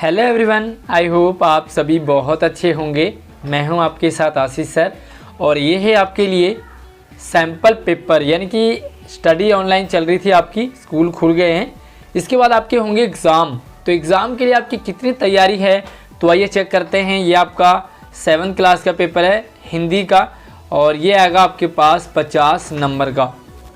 Hello everyone, I hope आप सभी बहुत अच्छे होंगे। मैं हूं आपके साथ आशीष सर और ये है आपके लिए सैम्पल पेपर, यानी कि स्टडी ऑनलाइन चल रही थी आपकी, स्कूल खुल गए हैं, इसके बाद आपके होंगे एग्ज़ाम। तो एग्ज़ाम के लिए आपकी कितनी तैयारी है तो आइए चेक करते हैं। ये आपका 7th क्लास का पेपर है हिंदी का और ये आएगा आपके पास 50 नंबर का।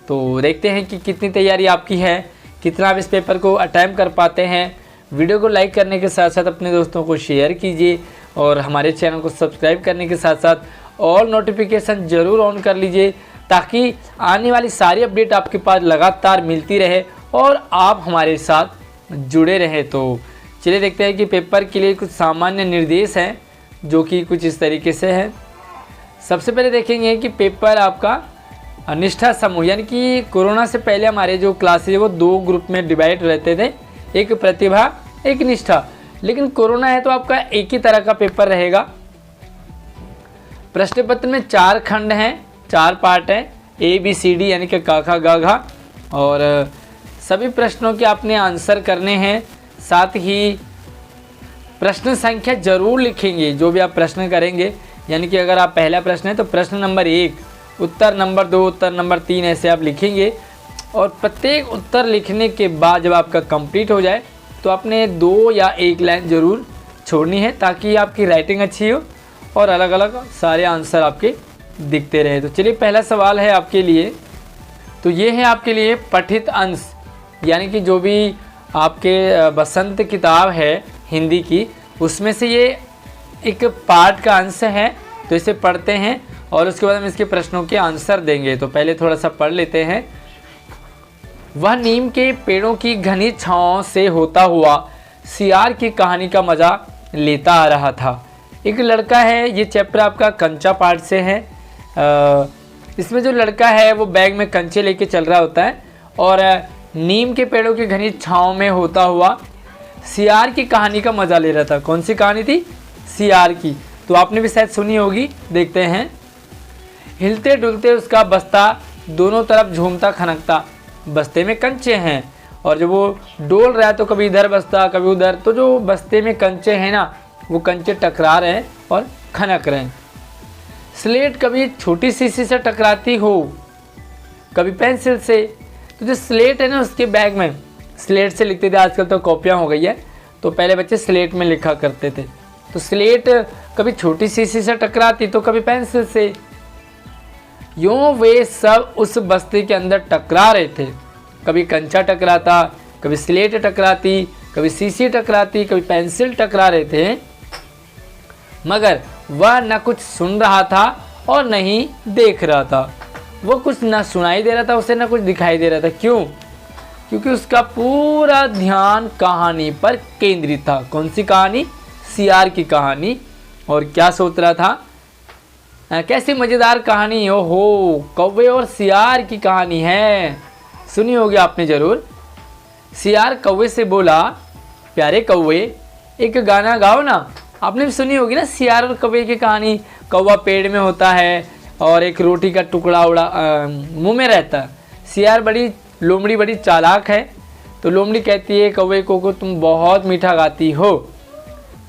तो देखते हैं कि कितनी तैयारी आपकी है, कितना आप इस पेपर को अटैम्प्ट कर पाते हैं। वीडियो को लाइक करने के साथ साथ अपने दोस्तों को शेयर कीजिए और हमारे चैनल को सब्सक्राइब करने के साथ साथ ऑल नोटिफिकेशन ज़रूर ऑन कर लीजिए ताकि आने वाली सारी अपडेट आपके पास लगातार मिलती रहे और आप हमारे साथ जुड़े रहें। तो चलिए देखते हैं कि पेपर के लिए कुछ सामान्य निर्देश हैं जो कि कुछ इस तरीके से हैं। सबसे पहले देखेंगे कि पेपर आपका निष्ठा समूह, यानी कि कोरोना से पहले हमारे जो क्लासेज वो 2 ग्रुप में डिवाइड रहते थे, एक प्रतिभा एक निष्ठा। लेकिन कोरोना है तो आपका एक ही तरह का पेपर रहेगा। प्रश्न पत्र में 4 खंड हैं, 4 पार्ट हैं, ABCD यानी कि क ख ग घ, और सभी प्रश्नों के आपने आंसर करने हैं। साथ ही प्रश्न संख्या जरूर लिखेंगे जो भी आप प्रश्न करेंगे, यानी कि अगर आप पहला प्रश्न है तो प्रश्न नंबर 1, उत्तर नंबर 2, उत्तर नंबर 3 ऐसे आप लिखेंगे। और प्रत्येक उत्तर लिखने के बाद जब आपका कंप्लीट हो जाए तो आपने 2 या 1 लाइन ज़रूर छोड़नी है ताकि आपकी राइटिंग अच्छी हो और अलग अलग सारे आंसर आपके दिखते रहे। तो चलिए पहला सवाल है आपके लिए, तो ये है आपके लिए पठित अंश, यानी कि जो भी आपके बसंत किताब है हिंदी की उसमें से ये एक पार्ट का अंश है। तो इसे पढ़ते हैं और उसके बाद हम इसके प्रश्नों के आंसर देंगे। तो पहले थोड़ा सा पढ़ लेते हैं। वह नीम के पेड़ों की घनी छांव से होता हुआ सियार की कहानी का मज़ा लेता आ रहा था। एक लड़का है, ये चैप्टर आपका कंचा पार्ट से है। इसमें जो लड़का है वो बैग में कंचे लेके चल रहा होता है और नीम के पेड़ों की घनी छांव में होता हुआ सियार की कहानी का मज़ा ले रहा था। कौन सी कहानी थी? सियार की। तो आपने भी शायद सुनी होगी, देखते हैं। हिलते डुलते उसका बस्ता दोनों तरफ झूमता खनकता, बस्ते में कंचे हैं और जब वो डोल रहा है तो कभी इधर बस्ता कभी उधर, तो जो बस्ते में कंचे हैं ना वो कंचे टकरा रहे हैं और खनक रहे हैं। स्लेट कभी छोटी शीशी से टकराती हो, कभी पेंसिल से। तो जो स्लेट है ना उसके बैग में स्लेट से लिखते थे, आजकल तो कॉपियाँ हो गई है, तो पहले बच्चे स्लेट में लिखा करते थे। तो स्लेट कभी छोटी शीशी से टकराती तो कभी पेंसिल से। यूँ वे सब उस बस्ते के अंदर टकरा रहे थे। कभी कंचा टकराता, कभी स्लेट टकराती, कभी शीशी टकराती, कभी पेंसिल टकरा रहे थे, मगर वह न कुछ सुन रहा था और न ही देख रहा था। वो कुछ न सुनाई दे रहा था उसे, न कुछ दिखाई दे रहा था। क्यों? क्योंकि उसका पूरा ध्यान कहानी पर केंद्रित था। कौन सी कहानी? सियार की कहानी। और क्या सोच रहा था? कैसी मज़ेदार कहानी हो, कौवे और सियार की कहानी है। सुनी होगी आपने ज़रूर। सियार कौवे से बोला, प्यारे कौवे एक गाना गाओ ना। आपने भी सुनी होगी ना सियार और कौवे की कहानी। कौवा पेड़ में होता है और एक रोटी का टुकड़ा उड़ा मुंह में रहता है। सियार लोमड़ी बड़ी चालाक है, तो लोमड़ी कहती है कौवे को तुम बहुत मीठा गाती हो,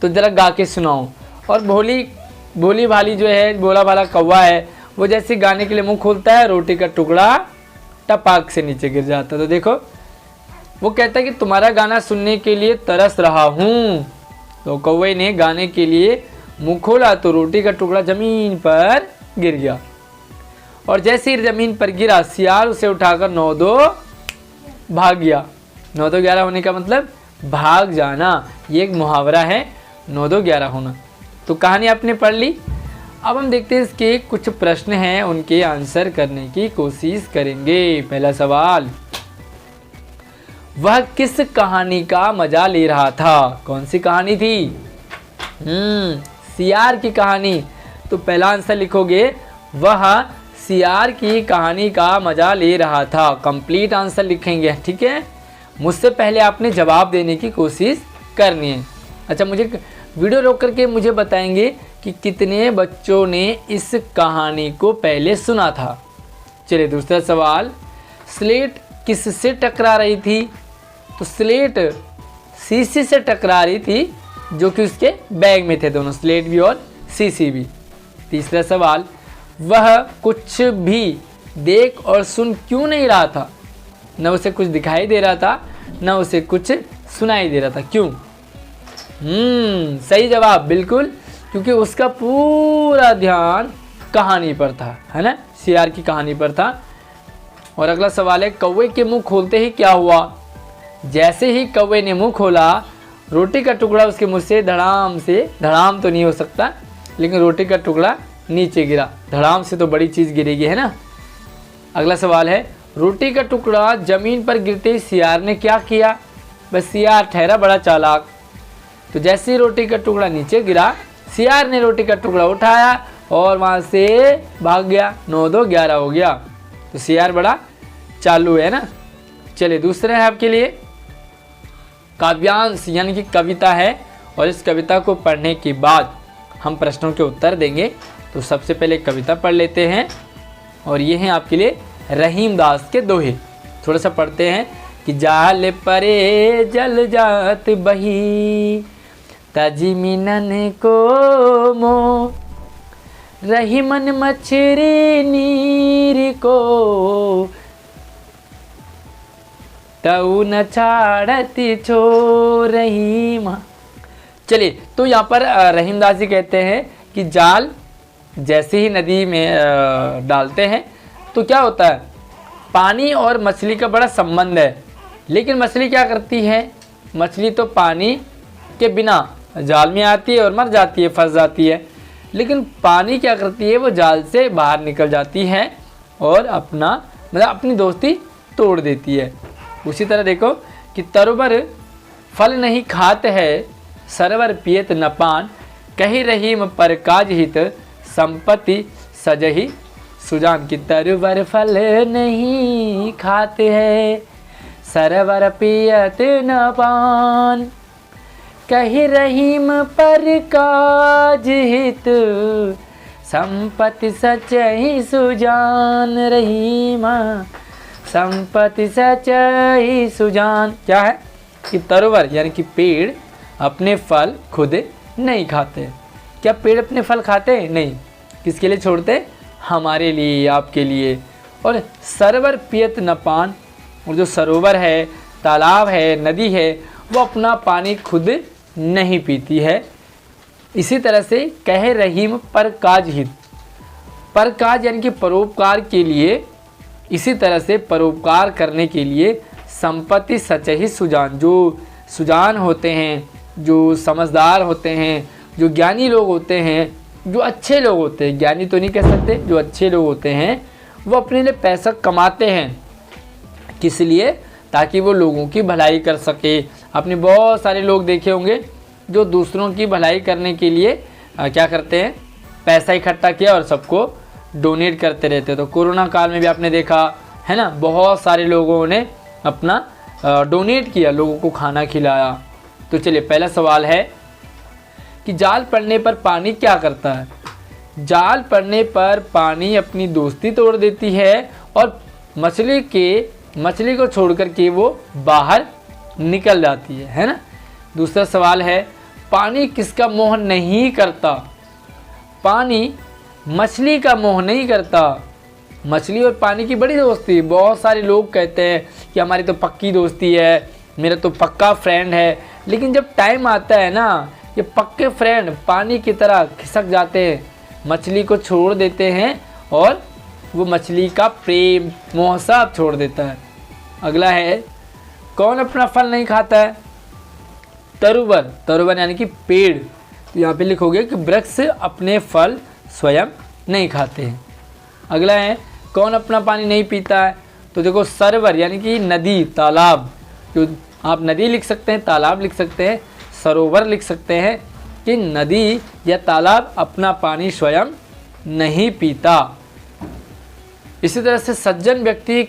तो ज़रा गा के सुनाओ। और भोली भाली जो है, भोला भाला कौवा है, वो जैसे गाने के लिए मुंह खोलता है रोटी का टुकड़ा टपाक से नीचे गिर जाता। तो देखो वो कहता है कि तुम्हारा गाना सुनने के लिए तरस रहा हूँ। तो कौवे ने गाने के लिए मुंह खोला तो रोटी का टुकड़ा ज़मीन पर गिर गया और जैसे ही ज़मीन पर गिरा सियार उसे उठाकर 9-2 भाग गया। 9-2 11 होने का मतलब भाग जाना, ये एक मुहावरा है, 9-2 11 होना। तो कहानी आपने पढ़ ली। अब हम देखते हैं इसके कुछ प्रश्न हैं, उनके आंसर करने की कोशिश करेंगे। पहला सवाल, वह किस कहानी का मजा ले रहा था? कौन सी कहानी थी? सियार की कहानी। तो पहला आंसर लिखोगे, वह सियार की कहानी का मजा ले रहा था। कंप्लीट आंसर लिखेंगे, ठीक है। मुझसे पहले आपने जवाब देने की कोशिश करनी है। अच्छा, मुझे वीडियो रोक करके मुझे बताएंगे कि कितने बच्चों ने इस कहानी को पहले सुना था। चलिए दूसरा सवाल, स्लेट किससे टकरा रही थी? तो स्लेट शीशी से टकरा रही थी जो कि उसके बैग में थे दोनों, स्लेट भी और शीशी भी। तीसरा सवाल, वह कुछ भी देख और सुन क्यों नहीं रहा था? न उसे कुछ दिखाई दे रहा था, न उसे कुछ सुनाई दे रहा था, क्यों? सही जवाब, बिल्कुल, क्योंकि उसका पूरा ध्यान कहानी पर था, है ना, सियार की कहानी पर था। और अगला सवाल है, कौवे के मुंह खोलते ही क्या हुआ? जैसे ही कौवे ने मुंह खोला, रोटी का टुकड़ा उसके मुंह से धड़ाम तो नहीं हो सकता, लेकिन रोटी का टुकड़ा नीचे गिरा। धड़ाम से तो बड़ी चीज़ गिरेगी, है ना। अगला सवाल है, रोटी का टुकड़ा जमीन पर गिरते ही सियार ने क्या किया? बस सियार ठहरा बड़ा चालाक। तो जैसे ही रोटी का टुकड़ा नीचे गिरा, सियार ने रोटी का टुकड़ा उठाया और वहाँ से भाग गया। 9 2 11 हो गया। तो सियार बड़ा चालू है ना। चलिए दूसरा है आपके लिए काव्यांश यानी कि कविता है, और इस कविता को पढ़ने के बाद हम प्रश्नों के उत्तर देंगे। तो सबसे पहले कविता पढ़ लेते हैं, और ये हैं आपके लिए रहीम दास के दोहे। थोड़ा सा पढ़ते हैं कि जाल परे जल जात बही, तजी मिनन को मो, रहीमन मछरी नीर को, तऊ न छाड़ती छो रहीमा। चलिए, तो यहाँ पर रहीमदास जी कहते हैं कि जाल जैसे ही नदी में डालते हैं तो क्या होता है, पानी और मछली का बड़ा संबंध है। लेकिन मछली क्या करती है? मछली तो पानी के बिना जाल में आती है और मर जाती है, फंस जाती है। लेकिन पानी क्या करती है, वो जाल से बाहर निकल जाती है और अपनी दोस्ती तोड़ देती है। उसी तरह देखो कि तरबर फल नहीं खात है, सरवर पियत न पान, कही रहीम पर काज हित, संपत्ति सजही सुजान। की तरबर फल नहीं खाते है, सरवर पियत न पान, कही रहीम पर काज हित, संपत्ति सचही सुजान। रहीमा संपत्ति सचही सुजान। क्या है कि तरवर यानी कि पेड़ अपने फल खुद नहीं खाते। क्या पेड़ अपने फल खाते हैं? नहीं। किसके लिए छोड़ते? हमारे लिए, आपके लिए। और सरवर पियत न पान, और जो सरोवर है, तालाब है, नदी है, वो अपना पानी खुद नहीं पीती है। इसी तरह से कहे रहीम पर काज हित, पर काज यानी कि परोपकार के लिए, इसी तरह से परोपकार करने के लिए संपत्ति सचही सुजान। जो सुजान होते हैं, जो समझदार होते हैं, जो ज्ञानी लोग होते हैं, जो अच्छे लोग होते हैं, ज्ञानी तो नहीं कह सकते, जो अच्छे लोग होते हैं, वो अपने लिए पैसा कमाते हैं। किस लिए? ताकि वो लोगों की भलाई कर सके। आपने बहुत सारे लोग देखे होंगे जो दूसरों की भलाई करने के लिए क्या करते हैं, पैसा इकट्ठा किया और सबको डोनेट करते रहते। तो कोरोना काल में भी आपने देखा है ना, बहुत सारे लोगों ने अपना डोनेट किया, लोगों को खाना खिलाया। तो चलिए पहला सवाल है कि जाल पड़ने पर पानी क्या करता है? जाल पड़ने पर पानी अपनी दोस्ती तोड़ देती है और मछली को छोड़कर के वो बाहर निकल जाती है ना। दूसरा सवाल है, पानी किसका मोह नहीं करता? पानी मछली का मोह नहीं करता। मछली और पानी की बड़ी दोस्ती। बहुत सारे लोग कहते हैं कि हमारी तो पक्की दोस्ती है, मेरा तो पक्का फ्रेंड है, लेकिन जब टाइम आता है ना, ये पक्के फ्रेंड पानी की तरह खिसक जाते हैं, मछली को छोड़ देते हैं और वो मछली का प्रेम मोह सब छोड़ देता है। अगला है, कौन अपना फल नहीं खाता है? तरुवर यानी कि पेड़। तो यहाँ पे लिखोगे कि वृक्ष अपने फल स्वयं नहीं खाते हैं। अगला है, कौन अपना पानी नहीं पीता है? तो देखो सरवर यानी कि नदी, तालाब। जो आप नदी लिख सकते हैं, तालाब लिख सकते हैं, सरोवर लिख सकते हैं, कि नदी या तालाब अपना पानी स्वयं नहीं पीता। इसी तरह से सज्जन व्यक्ति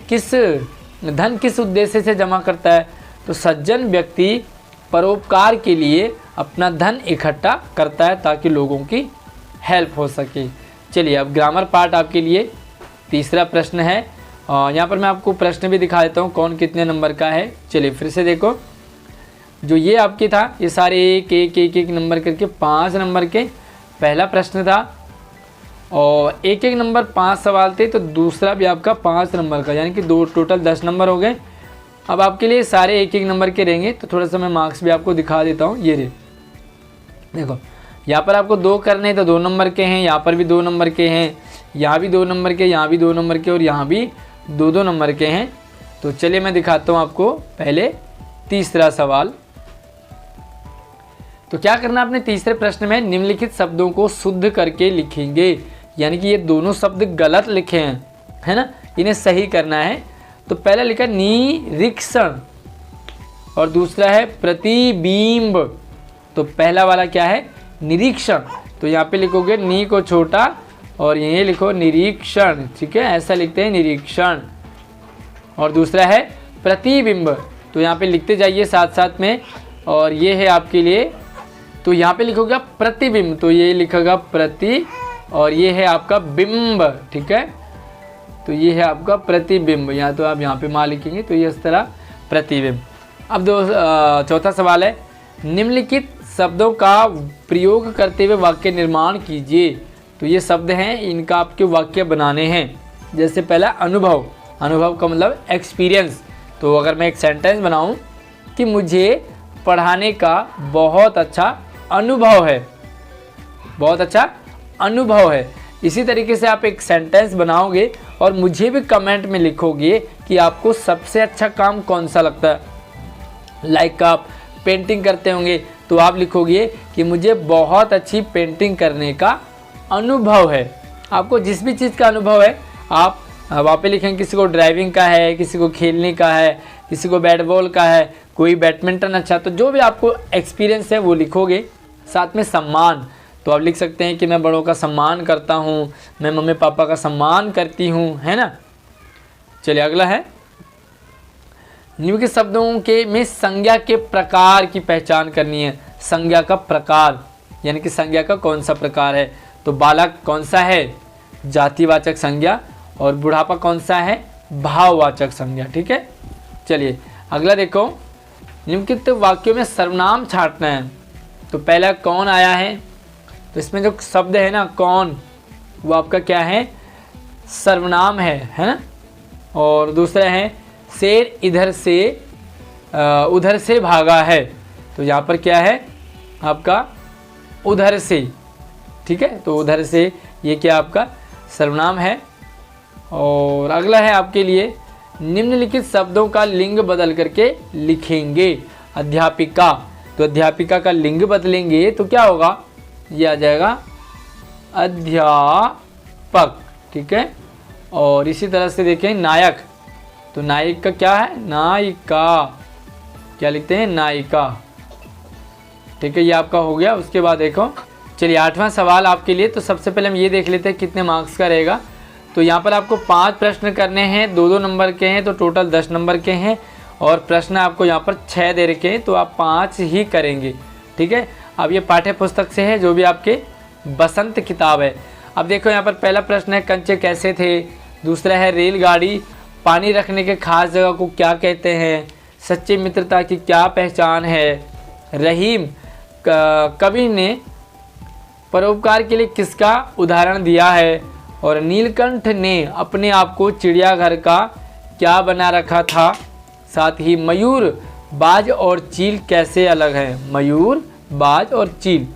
धन किस उद्देश्य से जमा करता है? तो सज्जन व्यक्ति परोपकार के लिए अपना धन इकट्ठा करता है ताकि लोगों की हेल्प हो सके। चलिए अब ग्रामर पार्ट आपके लिए तीसरा प्रश्न है। यहाँ पर मैं आपको प्रश्न भी दिखा देता हूँ कौन कितने नंबर का है। चलिए फिर से देखो, जो ये आपके था, ये सारे एक एक एक एक नंबर करके 5 नंबर के पहला प्रश्न था, और एक एक नंबर 5 सवाल थे, तो दूसरा भी आपका 5 नंबर का, यानी कि दो टोटल 10 नंबर हो गए। अब आपके लिए सारे एक एक नंबर के रहेंगे, तो थोड़ा सा मैं मार्क्स भी आपको दिखा देता हूँ। ये रहे, देखो यहाँ पर आपको 2 करने तो 2 नंबर के हैं, यहाँ पर भी 2 नंबर के हैं, यहाँ भी 2 नंबर के, यहाँ भी 2 नंबर के, और यहाँ भी 2-2 नंबर के हैं। तो चलिए मैं दिखाता हूँ आपको पहले तीसरा सवाल। तो क्या करना, आपने तीसरे प्रश्न में निम्नलिखित शब्दों को शुद्ध करके लिखेंगे, यानी कि ये दोनों शब्द गलत लिखे हैं, है ना, इन्हें सही करना है। तो पहला लिखा निरीक्षण और दूसरा है प्रतिबिंब। तो पहला वाला क्या है, निरीक्षण, तो यहाँ पे लिखोगे नी को छोटा और ये लिखो निरीक्षण, ठीक है, ऐसा लिखते हैं निरीक्षण। और दूसरा है प्रतिबिंब, तो यहाँ पे लिखते जाइए साथ साथ में, और ये है आपके लिए, तो यहाँ पे लिखोगे प्रतिबिंब, तो ये लिखोगा प्रति, और ये है आपका बिंब, ठीक है, तो ये है आपका प्रतिबिंब, या तो आप यहाँ पे माँ लिखेंगे, तो ये इस तरह प्रतिबिंब। अब चौथा सवाल है, निम्नलिखित शब्दों का प्रयोग करते हुए वाक्य निर्माण कीजिए। तो ये शब्द हैं, इनका आपके वाक्य बनाने हैं। जैसे पहला अनुभव, अनुभव का मतलब एक्सपीरियंस। तो अगर मैं एक सेंटेंस बनाऊं कि मुझे पढ़ाने का बहुत अच्छा अनुभव है, बहुत अच्छा अनुभव है, इसी तरीके से आप एक सेंटेंस बनाओगे और मुझे भी कमेंट में लिखोगे कि आपको सबसे अच्छा काम कौन सा लगता है। लाइक आप पेंटिंग करते होंगे तो आप लिखोगे कि मुझे बहुत अच्छी पेंटिंग करने का अनुभव है। आपको जिस भी चीज़ का अनुभव है आप वहाँ पे लिखेंगे, किसी को ड्राइविंग का है, किसी को खेलने का है, किसी को बैट बॉल का है, कोई बैडमिंटन अच्छा, तो जो भी आपको एक्सपीरियंस है वो लिखोगे। साथ में सम्मान, तो आप लिख सकते हैं कि मैं बड़ों का सम्मान करता हूँ, मैं मम्मी पापा का सम्मान करती हूँ, है ना। चलिए अगला है, निम्नलिखित शब्दों के में संज्ञा के प्रकार की पहचान करनी है। संज्ञा का प्रकार, यानी कि संज्ञा का कौन सा प्रकार है। तो बालक कौन सा है, जातिवाचक संज्ञा, और बुढ़ापा कौन सा है, भाववाचक संज्ञा, ठीक है। चलिए अगला देखो, निम्नलिखित वाक्यों में सर्वनाम छांटना है। तो पहला कौन आया है, तो इसमें जो शब्द है ना कौन, वो आपका क्या है, सर्वनाम है ना। और दूसरा है शेर इधर से उधर से भागा है, तो यहाँ पर क्या है आपका उधर से, ठीक है, तो उधर से ये क्या आपका सर्वनाम है। और अगला है आपके लिए, निम्नलिखित शब्दों का लिंग बदल करके लिखेंगे। अध्यापिका, तो अध्यापिका का लिंग बदलेंगे तो क्या होगा, ये आ जाएगा अध्यापक, ठीक है। और इसी तरह से देखें नायक, तो नायक का क्या है, नायिका, क्या लिखते हैं, नायिका, ठीक है, ये आपका हो गया। उसके बाद देखो, चलिए 8वां सवाल आपके लिए। तो सबसे पहले हम ये देख लेते हैं कितने मार्क्स का रहेगा। तो यहाँ पर आपको 5 प्रश्न करने हैं, 2-2 नंबर के हैं, तो टोटल 10 नंबर के हैं, और प्रश्न आपको यहाँ पर 6 दे रखे हैं, तो आप 5 ही करेंगे, ठीक है। अब ये पाठ्य पुस्तक से है, जो भी आपके बसंत किताब है। अब देखो यहाँ पर पहला प्रश्न है, कंचे कैसे थे। दूसरा है रेलगाड़ी पानी रखने के खास जगह को क्या कहते हैं। सच्ची मित्रता की क्या पहचान है। रहीम कवि ने परोपकार के लिए किसका उदाहरण दिया है। और नीलकंठ ने अपने आप को चिड़ियाघर का क्या बना रखा था। साथ ही मयूर, बाज और चील कैसे अलग है। मयूर, बाज और चील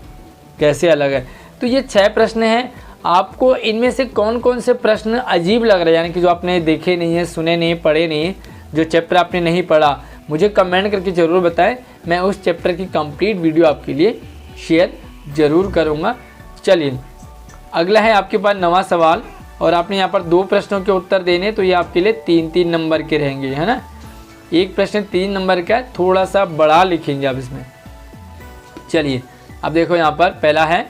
कैसे अलग है। तो ये 6 प्रश्न हैं। आपको इनमें से कौन कौन से प्रश्न अजीब लग रहे हैं, यानी कि जो आपने देखे नहीं है, सुने नहीं, पढ़े नहीं, जो चैप्टर आपने नहीं पढ़ा, मुझे कमेंट करके ज़रूर बताएं। मैं उस चैप्टर की कंप्लीट वीडियो आपके लिए शेयर ज़रूर करूँगा। चलिए अगला है आपके पास 9वां सवाल, और आपने यहाँ पर 2 प्रश्नों के उत्तर देने, तो ये आपके लिए 3-3 नंबर के रहेंगे, है ना। एक प्रश्न 3 नंबर का है, थोड़ा सा बड़ा लिखेंगे आप इसमें। चलिए अब देखो यहाँ पर पहला है,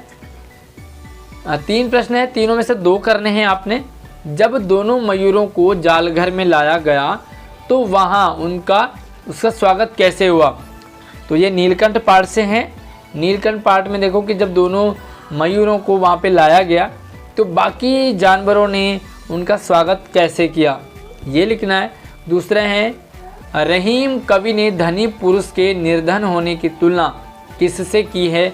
3 प्रश्न है, तीनों में से 2 करने हैं आपने। जब दोनों मयूरों को जालघर में लाया गया तो वहाँ उसका स्वागत कैसे हुआ। तो ये नीलकंठ पाठ से हैं। नीलकंठ पाठ में देखो कि जब दोनों मयूरों को वहाँ पे लाया गया तो बाकी जानवरों ने उनका स्वागत कैसे किया, ये लिखना है। दूसरा है रहीम कवि ने धनी पुरुष के निर्धन होने की तुलना किससे की है?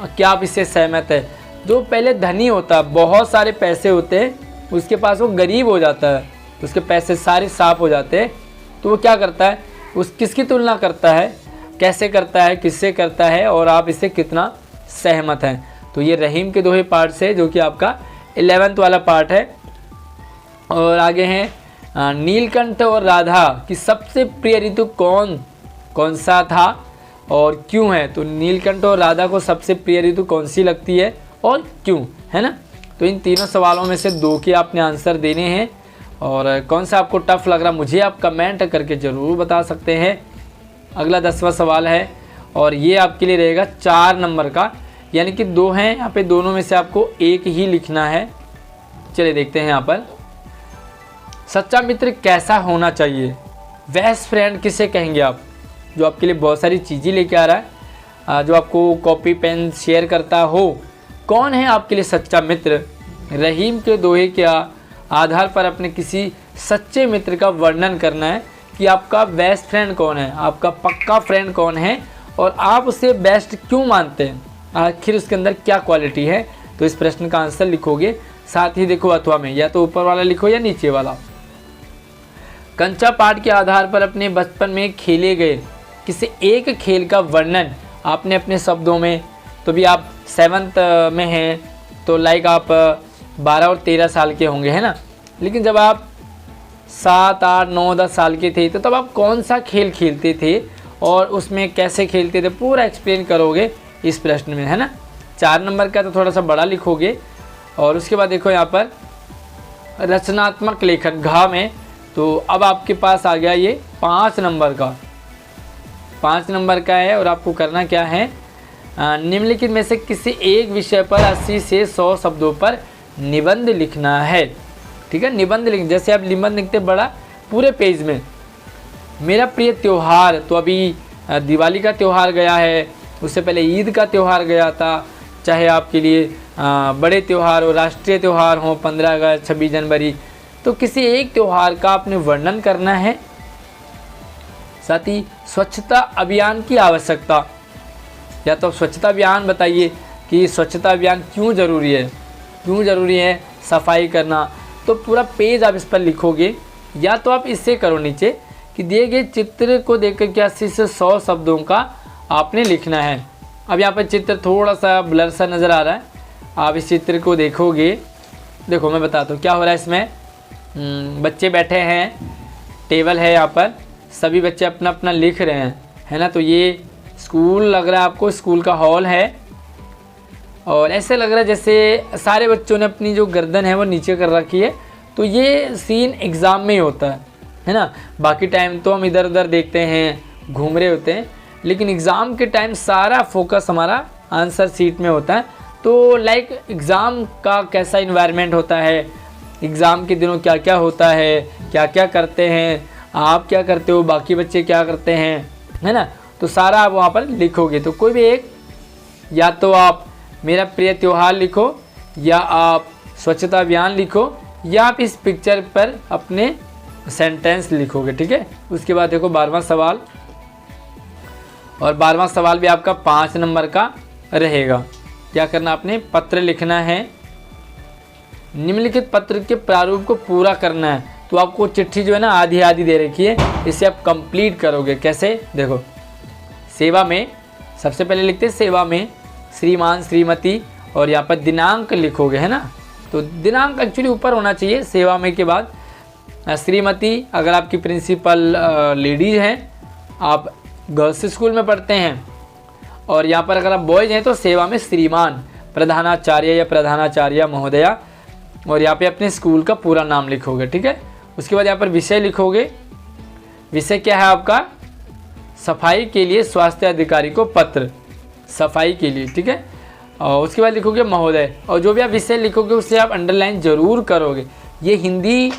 क्या आप इससे सहमत है? जो पहले धनी होता है, बहुत सारे पैसे होते हैं, उसके पास वो गरीब हो जाता है, उसके पैसे सारे साफ हो जाते हैं, तो वो क्या करता है, उस किसकी तुलना करता है, कैसे करता है, किससे करता है, और आप इससे कितना सहमत हैं? तो ये रहीम के दोहे पार्ट से, जो कि आपका 11th वाला पार्ट है। और आगे हैं नीलकंठ और राधा की सबसे प्रिय ऋतु कौन सा था और क्यों है? तो नीलकंठ और राधा को सबसे प्रिय ऋतु कौन सी लगती है और क्यों, है ना? तो इन तीनों सवालों में से 2 के आपने आंसर देने हैं, और कौन सा आपको टफ लग रहा मुझे आप कमेंट करके ज़रूर बता सकते हैं। अगला 10वां सवाल है, और ये आपके लिए रहेगा 4 नंबर का, यानी कि 2 हैं यहाँ पे, दोनों में से आपको एक ही लिखना है। चलिए देखते हैं यहाँ पर। सच्चा मित्र कैसा होना चाहिए? बेस्ट फ्रेंड किसे कहेंगे आप? जो आपके लिए बहुत सारी चीज़ें लेके आ रहा है, जो आपको कॉपी पेन शेयर करता हो, कौन है आपके लिए सच्चा मित्र? रहीम के दोहे के आधार पर अपने किसी सच्चे मित्र का वर्णन करना है कि आपका बेस्ट फ्रेंड कौन है, आपका पक्का फ्रेंड कौन है, और आप उसे बेस्ट क्यों मानते हैं, आखिर उसके अंदर क्या क्वालिटी है? तो इस प्रश्न का आंसर लिखोगे। साथ ही देखो अथवा में या तो ऊपर वाला लिखो या नीचे वाला। कंचा पाठ के आधार पर अपने बचपन में खेले गए किसी एक खेल का वर्णन आपने अपने शब्दों में, तो भी आप 7th में हैं, तो लाइक आप 12 और 13 साल के होंगे, है ना? लेकिन जब आप 7, 8, 9, 10 साल के थे, तो तब आप कौन सा खेल खेलते थे और उसमें कैसे खेलते थे, पूरा एक्सप्लेन करोगे इस प्रश्न में, है ना? 4 नंबर का तो थोड़ा सा बड़ा लिखोगे। और उसके बाद देखो यहाँ पर रचनात्मक लेखन घा में, तो अब आपके पास आ गया ये 5 नंबर का, 5 नंबर का है। और आपको करना क्या है, निम्नलिखित में से किसी एक विषय पर 80 से 100 शब्दों पर निबंध लिखना है। ठीक है, निबंध लिख, जैसे आप निबंध लिखते बड़ा पूरे पेज में। मेरा प्रिय त्यौहार, तो अभी दिवाली का त्यौहार गया है, उससे पहले ईद का त्यौहार गया था, चाहे आपके लिए बड़े त्यौहार हो, राष्ट्रीय त्यौहार हो, 15 अगस्त, 26 जनवरी, तो किसी एक त्यौहार का आपने वर्णन करना है। साथ ही स्वच्छता अभियान की आवश्यकता, या तो स्वच्छता अभियान बताइए कि स्वच्छता अभियान क्यों ज़रूरी है, क्यों ज़रूरी है सफाई करना, तो पूरा पेज आप इस पर लिखोगे। या तो आप इससे करो नीचे कि दिए गए चित्र को देखकर क्या 80 से 100 शब्दों का आपने लिखना है। अब यहाँ पर चित्र थोड़ा सा ब्लर सा नज़र आ रहा है, आप इस चित्र को देखोगे, देखो मैं बताता हूँ क्या हो रहा है इसमें। बच्चे बैठे हैं, टेबल है, यहाँ पर सभी बच्चे अपना अपना लिख रहे हैं, है ना? तो ये स्कूल लग रहा है आपको, स्कूल का हॉल है, और ऐसे लग रहा है जैसे सारे बच्चों ने अपनी जो गर्दन है वो नीचे कर रखी है। तो ये सीन एग्ज़ाम में ही होता है ना? बाकी टाइम तो हम इधर उधर देखते हैं, घूम रहे होते हैं, लेकिन एग्ज़ाम के टाइम सारा फोकस हमारा आंसर शीट में होता है। तो लाइक एग्ज़ाम का कैसा इन्वायरमेंट होता है, एग्ज़ाम के दिनों क्या क्या होता है, क्या क्या करते हैं, आप क्या करते हो, बाकी बच्चे क्या करते हैं, है ना? तो सारा आप वहाँ पर लिखोगे। तो कोई भी एक, या तो आप मेरा प्रिय त्यौहार लिखो, या आप स्वच्छता अभियान लिखो, या आप इस पिक्चर पर अपने सेंटेंस लिखोगे। ठीक है, उसके बाद देखो 12वां सवाल, और 12वां सवाल भी आपका 5 नंबर का रहेगा। क्या करना, आपने पत्र लिखना है, निम्नलिखित पत्र के प्रारूप को पूरा करना है। तो आपको चिट्ठी जो है ना आधी आधी दे रखी है, इसे आप कंप्लीट करोगे। कैसे, देखो सेवा में सबसे पहले लिखते हैं सेवा में श्रीमान श्रीमती, और यहाँ पर दिनांक लिखोगे, है ना? तो दिनांक एक्चुअली ऊपर होना चाहिए सेवा में के बाद। श्रीमती अगर आपकी प्रिंसिपल लेडीज हैं, आप गर्ल्स स्कूल में पढ़ते हैं, और यहाँ पर अगर आप बॉयज हैं तो सेवा में श्रीमान, प्रधानाचार्य या प्रधानाचार्य महोदया, और यहाँ पे अपने स्कूल का पूरा नाम लिखोगे। ठीक है, उसके बाद यहाँ पर विषय लिखोगे। विषय क्या है आपका, सफाई के लिए स्वास्थ्य अधिकारी को पत्र, सफाई के लिए। ठीक है, और उसके बाद लिखोगे महोदय, और जो भी आप विषय लिखोगे उसे आप अंडरलाइन ज़रूर करोगे। ये हिंदी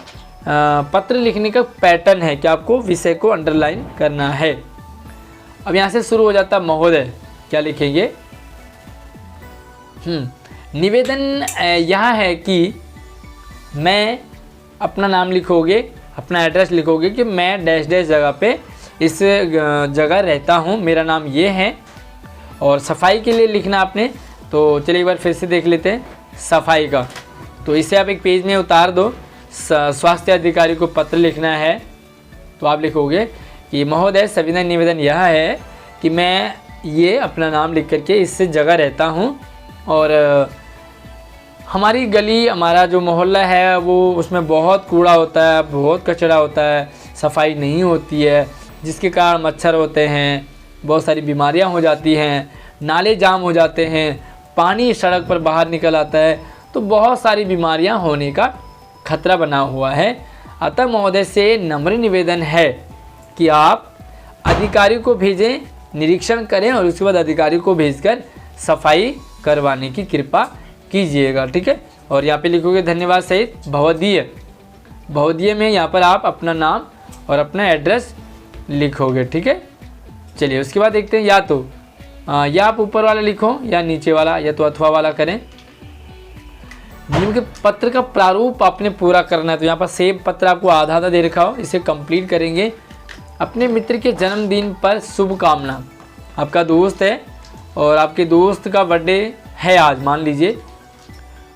पत्र लिखने का पैटर्न है कि आपको विषय को अंडरलाइन करना है। अब यहाँ से शुरू हो जाता है महोदय, क्या लिखेंगे, निवेदन यह है कि मैं, अपना नाम लिखोगे, अपना एड्रेस लिखोगे कि मैं डैश डैश जगह पे इस जगह रहता हूँ, मेरा नाम ये है। और सफाई के लिए लिखना आपने, तो चलिए एक बार फिर से देख लेते हैं सफाई का। तो इसे आप एक पेज में उतार दो। स्वास्थ्य अधिकारी को पत्र लिखना है, तो आप लिखोगे कि महोदय सविनय निवेदन यह है कि मैं ये अपना नाम लिख करके इस जगह रहता हूँ और हमारी गली, हमारा जो मोहल्ला है वो उसमें बहुत कूड़ा होता है, बहुत कचरा होता है, सफाई नहीं होती है, जिसके कारण मच्छर होते हैं, बहुत सारी बीमारियां हो जाती हैं, नाले जाम हो जाते हैं, पानी सड़क पर बाहर निकल आता है, तो बहुत सारी बीमारियां होने का खतरा बना हुआ है। अतः महोदय से नम्र निवेदन है कि आप अधिकारी को भेजें, निरीक्षण करें और उसके बाद अधिकारी को भेजकर सफाई करवाने की कृपा कीजिएगा। ठीक है, और यहाँ पे लिखोगे धन्यवाद सहित भवदीय। भवदीय में यहाँ पर आप अपना नाम और अपना एड्रेस लिखोगे। ठीक है, चलिए उसके बाद देखते हैं, या आप ऊपर वाला लिखो या नीचे वाला, या तो अथवा वाला करें। निम्न के पत्र का प्रारूप आपने पूरा करना है। तो यहाँ पर सेव पत्र आपको आधा आधा दे रखा हो, इसे कंप्लीट करेंगे। अपने मित्र के जन्मदिन पर शुभकामना। आपका दोस्त है और आपके दोस्त का बर्थडे है आज, मान लीजिए,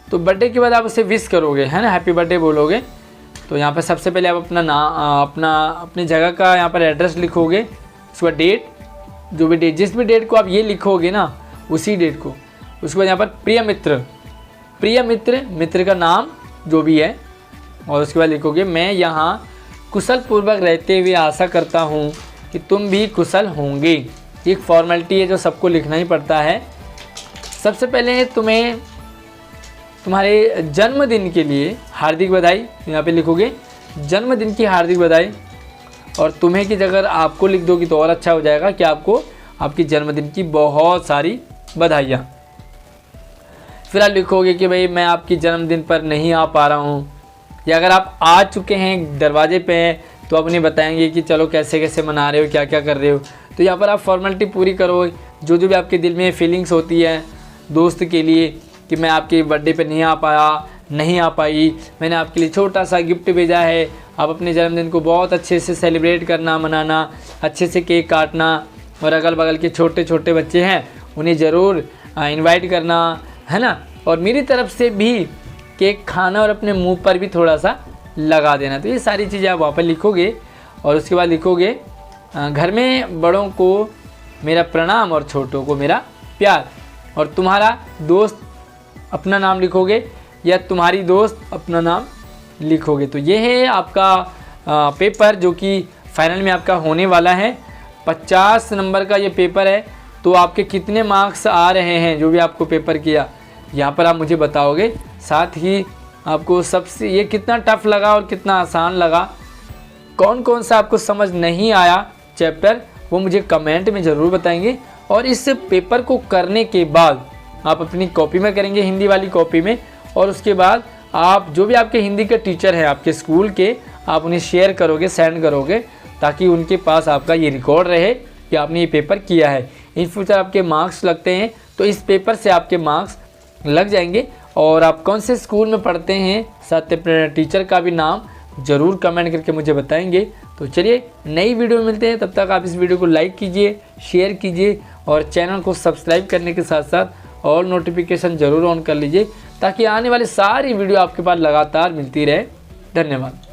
तो बर्थडे के बाद आप उसे विश करोगे, है ना, हैप्पी बर्थडे बोलोगे। तो यहाँ पर सबसे पहले आप अपना नाम, अपनी जगह का यहाँ पर एड्रेस लिखोगे, उसके बाद डेट, जो भी डेट, जिस भी डेट को आप ये लिखोगे ना उसी डेट को। उसके बाद यहाँ पर प्रिय मित्र, मित्र का नाम जो भी है, और उसके बाद लिखोगे मैं यहाँ कुशल पूर्वक रहते हुए आशा करता हूँ कि तुम भी कुशल होंगे। एक फॉर्मेलिटी है जो सबको लिखना ही पड़ता है। सबसे पहले तुम्हें तुम्हारे जन्मदिन के लिए हार्दिक बधाई, यहाँ पे लिखोगे जन्मदिन की हार्दिक बधाई, और तुम्हें की जगह आपको लिख दोगी तो और अच्छा हो जाएगा कि आपको आपकी जन्मदिन की बहुत सारी बधाइयाँ। फिर आप लिखोगे कि भाई मैं आपकी जन्मदिन पर नहीं आ पा रहा हूँ, या अगर आप आ चुके हैं, दरवाजे पे हैं, तो आप उन्हें बताएंगे कि चलो कैसे कैसे मना रहे हो, क्या क्या कर रहे हो। तो यहाँ पर आप फॉर्मेलिटी पूरी करो, जो भी आपके दिल में फीलिंग्स होती है दोस्त के लिए कि मैं आपके बर्थडे पे नहीं आ पाई, मैंने आपके लिए छोटा सा गिफ्ट भेजा है, आप अपने जन्मदिन को बहुत अच्छे से सेलिब्रेट करना, मनाना, अच्छे से केक काटना, और अगल बगल के छोटे छोटे बच्चे हैं उन्हें ज़रूर इनवाइट करना, है ना, और मेरी तरफ से भी केक खाना और अपने मुंह पर भी थोड़ा सा लगा देना। तो ये सारी चीज़ें आप वहाँ पर लिखोगे, और उसके बाद लिखोगे घर में बड़ों को मेरा प्रणाम और छोटों को मेरा प्यार, और तुम्हारा दोस्त अपना नाम लिखोगे या तुम्हारी दोस्त अपना नाम लिखोगे। तो ये है आपका पेपर जो कि फाइनल में आपका होने वाला है। 50 नंबर का ये पेपर है। तो आपके कितने मार्क्स आ रहे हैं जो भी आपको पेपर किया, यहाँ पर आप मुझे बताओगे। साथ ही आपको सबसे ये कितना टफ लगा और कितना आसान लगा, कौन कौन सा आपको समझ नहीं आया चैप्टर, वो मुझे कमेंट में ज़रूर बताएंगे। और इस पेपर को करने के बाद आप अपनी कॉपी में करेंगे, हिंदी वाली कॉपी में, और उसके बाद आप जो भी आपके हिंदी के टीचर हैं आपके स्कूल के, आप उन्हें शेयर करोगे, सेंड करोगे, ताकि उनके पास आपका ये रिकॉर्ड रहे कि आपने ये पेपर किया है। इन फ्यूचर आपके मार्क्स लगते हैं तो इस पेपर से आपके मार्क्स लग जाएंगे। और आप कौन से स्कूल में पढ़ते हैं, साथ अपने टीचर का भी नाम ज़रूर कमेंट करके मुझे बताएंगे। तो चलिए नई वीडियो में मिलते हैं, तब तक आप इस वीडियो को लाइक कीजिए, शेयर कीजिए, और चैनल को सब्सक्राइब करने के साथ साथ और नोटिफिकेशन ज़रूर ऑन कर लीजिए, ताकि आने वाली सारी वीडियो आपके पास लगातार मिलती रहे। धन्यवाद।